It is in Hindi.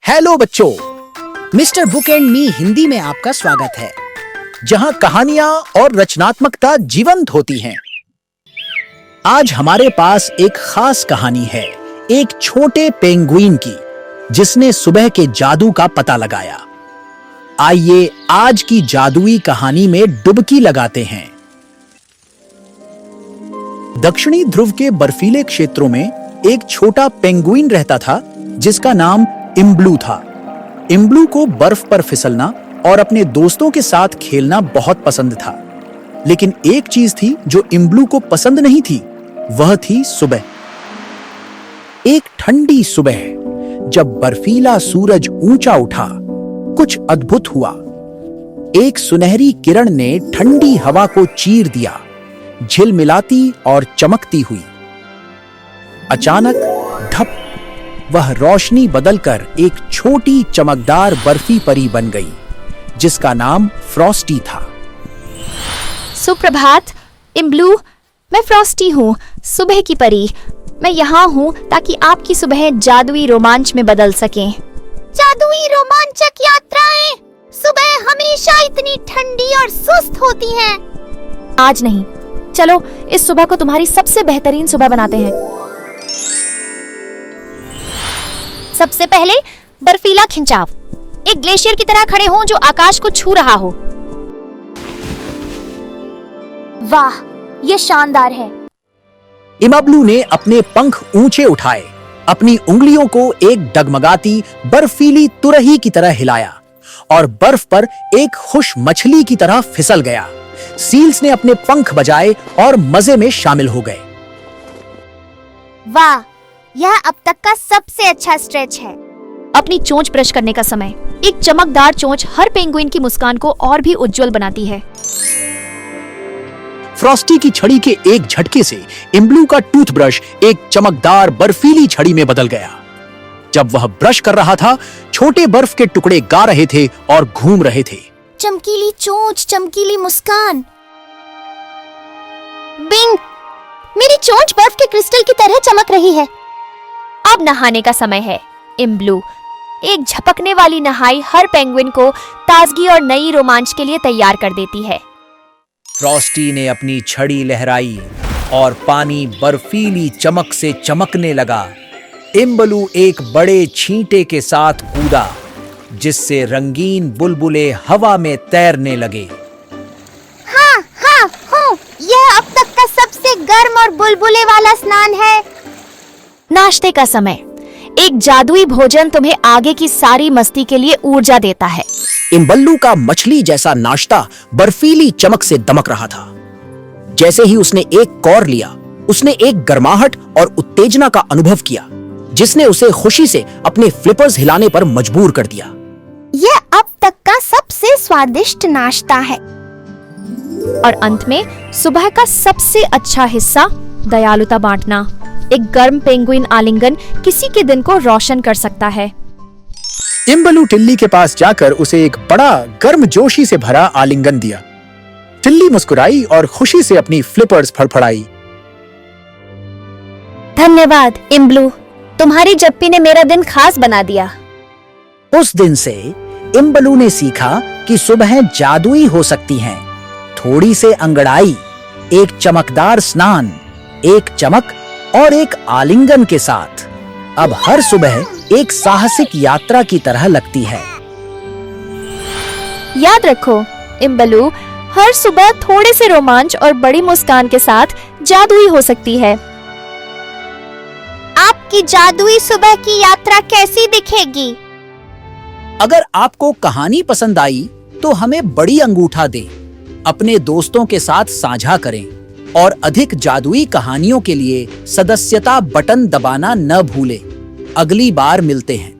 हेलो बच्चों, mister book and me Hindi में आपका स्वागत है, जहां कहानियां और रचनात्मकता जीवंत होती हैं। आज हमारे पास एक खास कहानी है, एक छोटे पेंगुइन की, जिसने सुबह के जादू का पता लगाया। आइए आज की जादुई कहानी में डुबकी लगाते हैं। दक्षिणी ध्रुव के बर्फीले क्षेत्रों में एक छोटा पेंगुइन रहता था, जिसका नाम इम्ब्लू था। इम्ब्लू को बर्फ पर फिसलना और अपने दोस्तों के साथ खेलना बहुत पसंद था। लेकिन एक चीज थी जो इम्ब्लू को पसंद नहीं थी, वह थी सुबह। एक ठंडी सुबह, जब बर्फीला सूरज ऊंचा उठा, कुछ अद्भुत हुआ। एक सुनहरी किरण ने ठंडी हवा को चीर दिया, झिलमिलाती और चमकती हुई। अचानक धप, वह रोशनी बदलकर एक छोटी चमकदार बर्फी परी बन गई, जिसका नाम फ्रॉस्टी था। सुप्रभात इम्ब्लू, मैं फ्रॉस्टी हूँ, सुबह की परी। मैं यहाँ हूँ ताकि आपकी सुबह जादुई रोमांच में बदल सकें। जादुई रोमांचक यात्राएं सुबह हमेशा इतनी ठंडी और सुस्त होती हैं। आज नहीं, चलो इस सुबह को तुम्हारी सबसे बेहतरीन सुबह बनाते हैं। सबसे पहले बर्फीला खिंचाव, एक ग्लेशियर की तरह खड़े हों जो आकाश को छू रहा हो। वाह, यह शानदार है। इम्ब्लू ने अपने पंख ऊंचे उठाए, अपनी उंगलियों को एक डगमगाती बर्फीली तुरही की तरह हिलाया और बर्फ पर एक खुश मछली की तरह फिसल गया। सील्स ने अपने पंख बजाए और मजे में शामिल हो गए। वाह, यह अब तक का सबसे अच्छा स्ट्रेच है। अपनी चोंच ब्रश करने का समय। एक चमकदार चोंच हर पेंगुइन की मुस्कान को और भी उज्जवल बनाती है। फ्रॉस्टी की छड़ी के एक झटके से इम्ब्लू का टूथब्रश एक चमकदार बर्फीली छड़ी में बदल गया। जब वह ब्रश कर रहा था, छोटे बर्फ के टुकड़े गा रहे थे और घूम रहे थे। चमकीली चोंच, चमकीली मुस्कान। बिंग, मेरी चोंच बर्फ के क्रिस्टल की तरह चमक रही है। अब नहाने का समय है इम्ब्लू। एक झपकने वाली नहाई हर पेंगुइन को ताजगी और नई रोमांच के लिए तैयार कर देती है। फ्रॉस्टी ने अपनी छड़ी लहराई और पानी बर्फीली चमक से चमकने लगा। इम्ब्लू एक बड़े छींटे के साथ कूदा, जिससे रंगीन बुलबुले हवा में तैरने लगे। हाँ, यह अब तक का सबसे गर्म और बुलबुले वाला स्नान है। नाश्ते का समय। एक जादुई भोजन तुम्हें आगे की सारी मस्ती के लिए ऊर्जा देता है। इम्ब्लू का मछली जैसा नाश्ता बर्फीली चमक से दमक रहा था। जैसे ही उसने एक कौर लिया, उसने एक गर्माहट और उत्तेजना का अनुभव किया, जिसने उसे खुशी से अपने फ्लिपर्स हिलाने पर मजबूर कर दिया। यह अब तक का सबसे स्वादिष्ट नाश्ता है। और अंत में सुबह का सबसे अच्छा हिस्सा, दयालुता बांटना। एक गर्म पेंगुइन आलिंगन किसी के दिन को रोशन कर सकता है। इम्ब्लू टिल्ली के पास जाकर उसे एक बड़ा गर्मजोशी से भरा आलिंगन दिया। टिल्ली मुस्कुराई और खुशी से अपनी फ्लिपर्स फड़फड़ाई। धन्यवाद इम्ब्लू, तुम्हारी जप्पी ने मेरा दिन खास बना दिया। उस दिन से इम्ब्लू ने सीखा कि सुबह जादुई हो सकती हैं। थोड़ी से अंगड़ाई, एक चमकदार स्नान, एक चमक और एक आलिंगन के साथ अब हर सुबह एक साहसिक यात्रा की तरह लगती है। याद रखो इम्ब्लू, हर सुबह थोड़े से रोमांच और बड़ी मुस्कान के साथ जादुई हो सकती है। आपकी जादुई सुबह की यात्रा कैसी दिखेगी? अगर आपको कहानी पसंद आई तो हमें बड़ी अंगूठा दें, अपने दोस्तों के साथ साझा करें और अधिक जादुई कहानियों के लिए सदस्यता बटन दबाना न भूलें। अगली बार मिलते हैं।